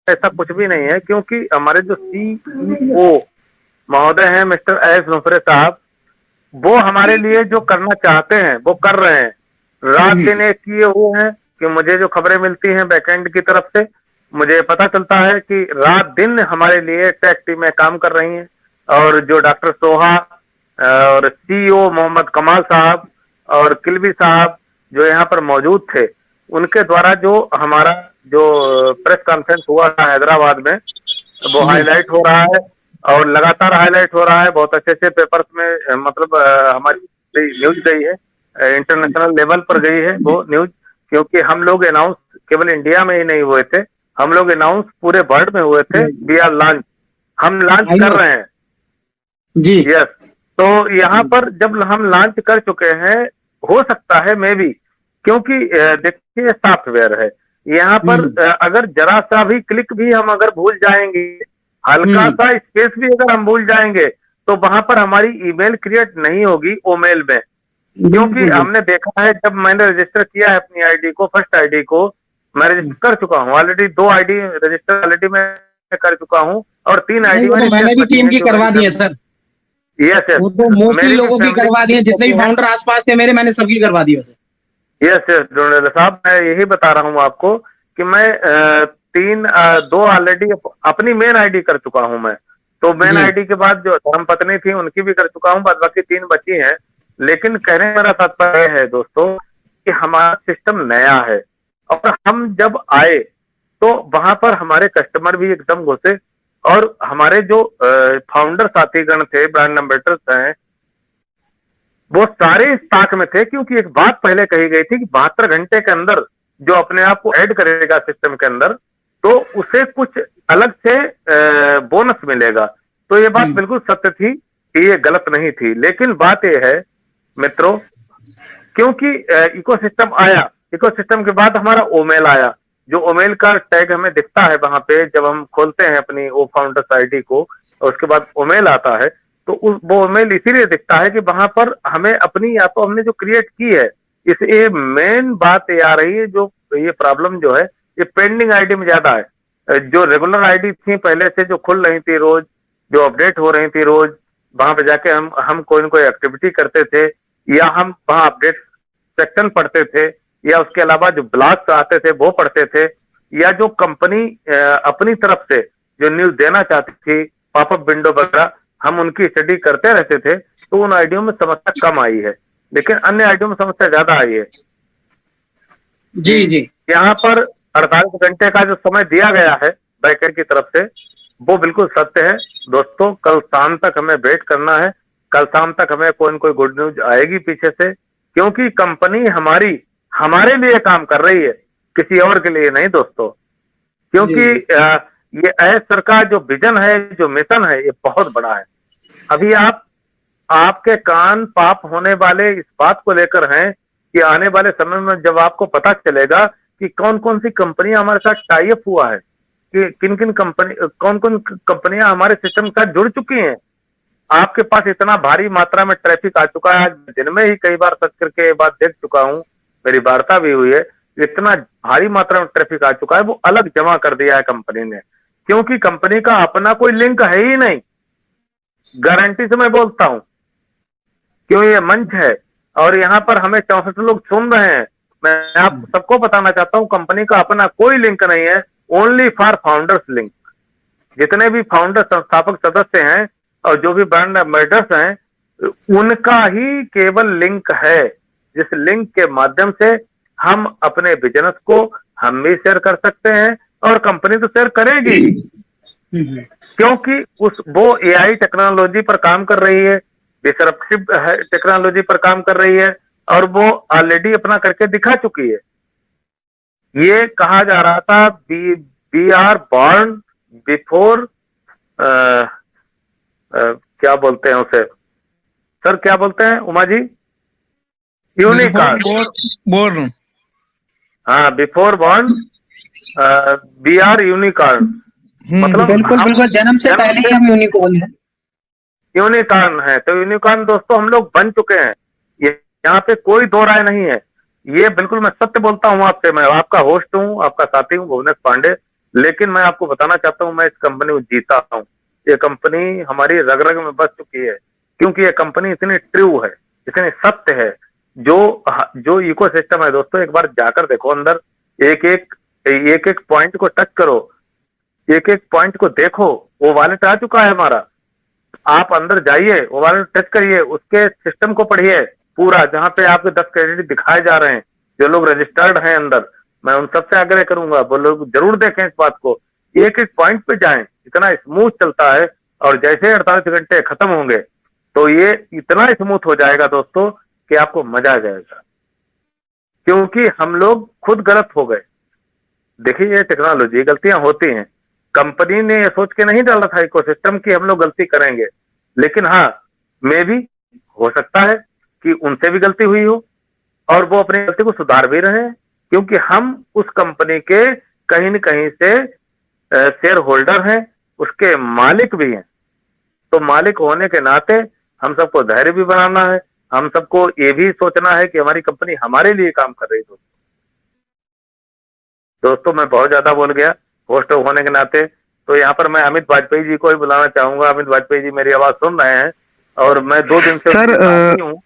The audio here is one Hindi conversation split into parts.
ऐसा कुछ भी नहीं है, क्योंकि हमारे जो CEO महोदय हैं मिस्टर एस नुफरे साहब, वो हमारे लिए जो करना चाहते हैं वो कर रहे हैं। रात दिन एक किए हुए हैं कि मुझे जो खबरें मिलती हैं बैकएंड की तरफ से, मुझे पता चलता है कि रात दिन हमारे लिए टेक टीमें काम कर रही हैं। और जो डॉक्टर सोहा और CEO मोहम्मद कमाल साहब और किलवी साहब जो यहाँ पर मौजूद थे, उनके द्वारा जो हमारा जो प्रेस कॉन्फ्रेंस हुआ था हैदराबाद में, वो जी हाईलाइट हो रहा है और लगातार हाईलाइट हो रहा है। बहुत अच्छे अच्छे पेपर्स में मतलब हमारी न्यूज गई है, इंटरनेशनल लेवल पर गई है वो न्यूज, क्योंकि हम लोग अनाउंस केवल इंडिया में ही नहीं हुए थे, हम लोग अनाउंस पूरे वर्ल्ड में हुए थे। वी आर लॉन्च, हम लॉन्च आई कर नो रहे हैं। जी। यस, तो यहाँ पर जब हम लॉन्च कर चुके हैं, हो सकता है मे बी, क्योंकि देखिए सॉफ्टवेयर है यहाँ पर, अगर जरा सा भी क्लिक भी हम अगर भूल जाएंगे, हल्का सा स्पेस भी अगर हम भूल जाएंगे, तो वहां पर हमारी ईमेल क्रिएट नहीं होगी ओमेल में। क्योंकि बिल्कुल हमने देखा है, जब मैंने रजिस्टर किया है अपनी आईडी को, फर्स्ट आईडी को मैं रजिस्टर कर चुका हूँ ऑलरेडी, 2 आईडी रजिस्टर ऑलरेडी मैं कर चुका हूँ, और 3 नहीं, आईडी वो तो मेरी शेष मैंने भी बची टीम हैं की जो मेरी करवा दी है सर। यस यस, वो तो मोस्टली मेरी भी लोगों की फैमिली करवा दी है, जितने भी है। फाउंडर आसपास थे मेरे, मैंने सबकी करवा दी वैसे। यस यस जोनेल साहब, मैं यही बता रहा हूँ आपको कि मैं 2 ऑलरेडी अपनी मेन आईडी कर चुका हूँ मैं। तो मेन जी आईडी के बाद जो धर्मपत्नी थी उनकी भी कर चुका हूँ, बाद बाकी 3 बची हैं। लेकिन कहने का मेरा तात्पर्य है दोस्तों कि हमारा सिस्टम नया है, और हम जब आए तो वहां पर हमारे कस्टमर भी एकदम घुसे, और हमारे जो फाउंडर साथीगण थे, ब्रांड एम्बेसडर्स हैं, वो सारे इस ताक में थे। क्योंकि एक बात पहले कही गई थी कि 72 घंटे के अंदर जो अपने आप को ऐड करेगा सिस्टम के अंदर, तो उसे कुछ अलग से बोनस मिलेगा। तो ये बात बिल्कुल सत्य थी कि ये गलत नहीं थी। लेकिन बात ये है मित्रों, क्योंकि इकोसिस्टम आया, इकोसिस्टम के बाद हमारा ओमेल आया, जो ओमेल का टैग हमें दिखता है वहां पे जब हम खोलते हैं अपनी वो फाउंडर्स आईडी को, और उसके बाद ओमेल आता है, तो वो ओमेल इसीलिए दिखता है कि वहां पर हमें अपनी, या तो हमने जो क्रिएट की है, इस ये मेन बात ये आ रही है, जो ये प्रॉब्लम जो है ये पेंडिंग आईडी में ज्यादा है। जो रेगुलर आईडी थी पहले से, जो खुल रही थी रोज, जो अपडेट हो रही थी रोज, वहां पे जाके हम कोई न कोई एक्टिविटी करते थे, या हम वहां अपडेट सेक्शन पढ़ते थे, या उसके अलावा जो ब्लॉग्स आते थे वो पढ़ते थे, या जो कंपनी अपनी तरफ से जो न्यूज देना चाहती थी, पॉपअप विंडो वगैरह, हम उनकी स्टडी करते रहते थे। तो उन आईडियो में समस्या कम आई है, लेकिन अन्य आईडियो में समस्या ज्यादा आई है जी कि जी यहाँ पर 48 घंटे का जो समय दिया गया है बैकएंड की तरफ से, वो बिल्कुल सत्य है दोस्तों। कल शाम तक हमें वेट करना है, कल शाम तक हमें कोई न कोई गुड न्यूज आएगी पीछे से, क्योंकि कंपनी हमारी हमारे लिए काम कर रही है, किसी और के लिए नहीं दोस्तों। जी क्योंकि जी ये एस सर का जो विजन है, जो मिशन है, ये बहुत बड़ा है। अभी आपके कान पाप होने वाले इस बात को लेकर हैं कि आने वाले समय में जब आपको पता चलेगा कि कौन कौन सी कंपनियां हमारे साथ टाई अप हुआ है, कि किन किन कंपनी, कौन कौन कंपनियां हमारे सिस्टम के साथ जुड़ चुकी हैं। आपके पास इतना भारी मात्रा में ट्रैफिक आ चुका है, आज दिन में ही कई बार सर्च करके ये बात देख चुका हूं, मेरी वार्ता भी हुई है, इतना भारी मात्रा में ट्रैफिक आ चुका है, वो अलग जमा कर दिया है कंपनी ने। क्योंकि कंपनी का अपना कोई लिंक है ही नहीं, गारंटी से मैं बोलता हूं, क्यों ये मंच है और यहाँ पर हमें 64 लोग सुन रहे हैं। मैं आप सबको बताना चाहता हूं, कंपनी का अपना कोई लिंक नहीं है, ओनली फॉर फाउंडर्स लिंक। जितने भी फाउंडर संस्थापक सदस्य हैं और जो भी ब्रांड एम्बेसडर्स हैं, उनका ही केवल लिंक है, जिस लिंक के माध्यम से हम अपने बिजनेस को हम भी शेयर कर सकते हैं, और कंपनी तो शेयर करेगी ही, क्योंकि वो एआई टेक्नोलॉजी पर काम कर रही है, डिसरप्टिव टेक्नोलॉजी पर काम कर रही है, और वो ऑलरेडी अपना करके दिखा चुकी है। ये कहा जा रहा था वी आर बॉर्न बिफोर, क्या बोलते हैं उसे सर, क्या बोलते हैं उमा जी, यूनिकॉर्न। बोर्न। हाँ, before born we are unicorn, मतलब बिल्कुल हम बिल्कुल, जन्म से पहले ही हम यूनिकॉर्न हैं। यूनिकॉर्न है। तो यूनिकॉर्न दोस्तों हम लोग बन चुके हैं, ये यहाँ पे कोई दो राय नहीं है। ये बिल्कुल मैं सत्य बोलता हूँ आपसे, मैं आपका होस्ट हूँ, आपका साथी हूँ भुवनेश पांडे। लेकिन मैं आपको बताना चाहता हूं, मैं इस कंपनी को जीता हूं। ये कंपनी हमारी रग रग में बस चुकी है, क्योंकि ये कंपनी इतनी ट्रू है, इतनी सत्य है। जो इकोसिस्टम है दोस्तों, एक बार जाकर देखो अंदर, एक एक पॉइंट को टच करो, एक एक पॉइंट को देखो। वो वॉलेट आ चुका है हमारा, आप अंदर जाइए, वो वॉलेट टच करिए, उसके सिस्टम को पढ़िए पूरा, जहां पे आपके 10 क्रेडिट दिखाए जा रहे हैं। जो लोग रजिस्टर्ड हैं अंदर, मैं उन सबसे आग्रह करूंगा, वो लोग जरूर देखें इस बात को, एक एक पॉइंट पे जाएं। इतना स्मूथ चलता है, और जैसे 48 घंटे खत्म होंगे तो ये इतना स्मूथ हो जाएगा दोस्तों कि आपको मजा आ जाएगा, क्योंकि हम लोग खुद गलत हो गए। देखिए, ये टेक्नोलॉजी, गलतियां होती हैं। कंपनी ने ये सोच के नहीं डाला था इकोसिस्टम की हम लोग गलती करेंगे, लेकिन हाँ, मे भी हो सकता है कि उनसे भी गलती हुई हो और वो अपनी गलती को सुधार भी रहे हैं, क्योंकि हम उस कंपनी के कहीं न कहीं से शेयर होल्डर हैं, उसके मालिक भी हैं। तो मालिक होने के नाते हम सबको धैर्य भी बनाना है, हम सबको ये भी सोचना है कि हमारी कंपनी हमारे लिए काम कर रही है। दोस्तों, मैं बहुत ज्यादा बोल गया होस्ट होने के नाते, तो यहाँ पर मैं अमित वाजपेयी जी को ही बुलाना चाहूंगा। अमित वाजपेयी जी मेरी आवाज सुन रहे हैं, और मैं 2 दिन से सर हूँ।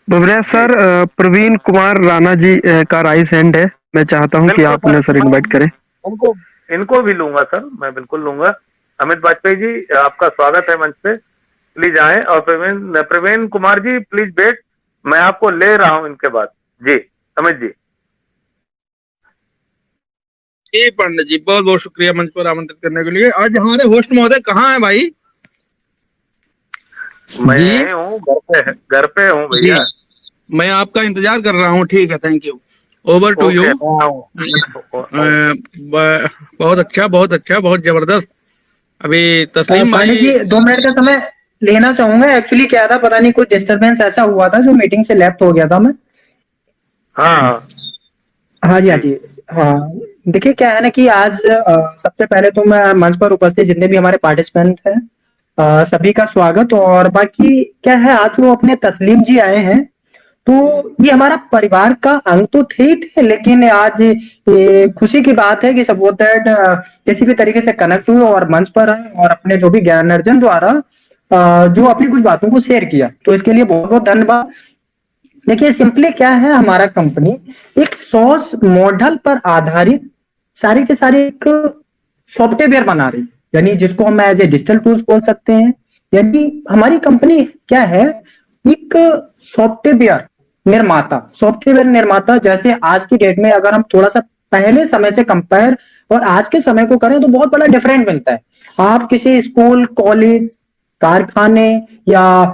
बुबरा सर, प्रवीण कुमार राणा जी का राइस हैंड है, मैं चाहता हूं कि आप उन्हें सर इनवाइट करें। इनको भी लूंगा सर, मैं बिल्कुल लूंगा। अमित वाजपेयी जी, आपका स्वागत है मंच पे, प्लीज आए। और प्रवीण कुमार जी, प्लीज वेट, मैं आपको ले रहा हूं इनके बाद। जी अमित जी। जी पंडित जी, बहुत बहुत शुक्रिया मंच पर आमंत्रित करने के लिए। आज हमारे होस्ट महोदय कहाँ हैं भाई? मैं हूँ घर पे हूँ भैया। मैं आपका इंतजार कर रहा हूँ। ठीक है, thank you. Over to you. बहुत अच्छा, बहुत अच्छा, बहुत जबरदस्त। अभी तस्लीम भाई जी 2 मिनट का समय लेना चाहूंगा। एक्चुअली क्या था, पता नहीं कुछ डिस्टरबेंस ऐसा हुआ था, जो मीटिंग से लेफ्ट हो गया था मैं। हाँ जी हाँ जी। हाँ, देखिए क्या है ना कि आज सबसे पहले तो मैं मंच पर उपस्थित जितने भी हमारे पार्टिसिपेंट हैं, सभी का स्वागत। और बाकी क्या है, आज वो अपने तस्लीम जी आए हैं, तो ये हमारा परिवार का अंग तो थे, लेकिन आज ये खुशी की बात है कि सपोज दैट किसी भी तरीके से कनेक्ट हुए और मंच पर आए और अपने जो भी ज्ञान अर्जन द्वारा जो अपनी कुछ बातों को शेयर किया, तो इसके लिए बहुत बहुत धन्यवाद। देखिए सिंपली क्या है, हमारा कंपनी एक सॉस मॉडल पर आधारित सारी के सारे एक सॉफ्टवेयर बना रही है, यानी जिसको हम एज ए डिजिटल टूल्स बोल सकते हैं। यानी हमारी कंपनी क्या है, एक सॉफ्टवेयर निर्माता। जैसे आज की डेट में अगर हम थोड़ा सा पहले समय से कंपेयर और आज के समय को करें, तो बहुत बड़ा डिफरेंट मिलता है। आप किसी स्कूल, कॉलेज, कारखाने या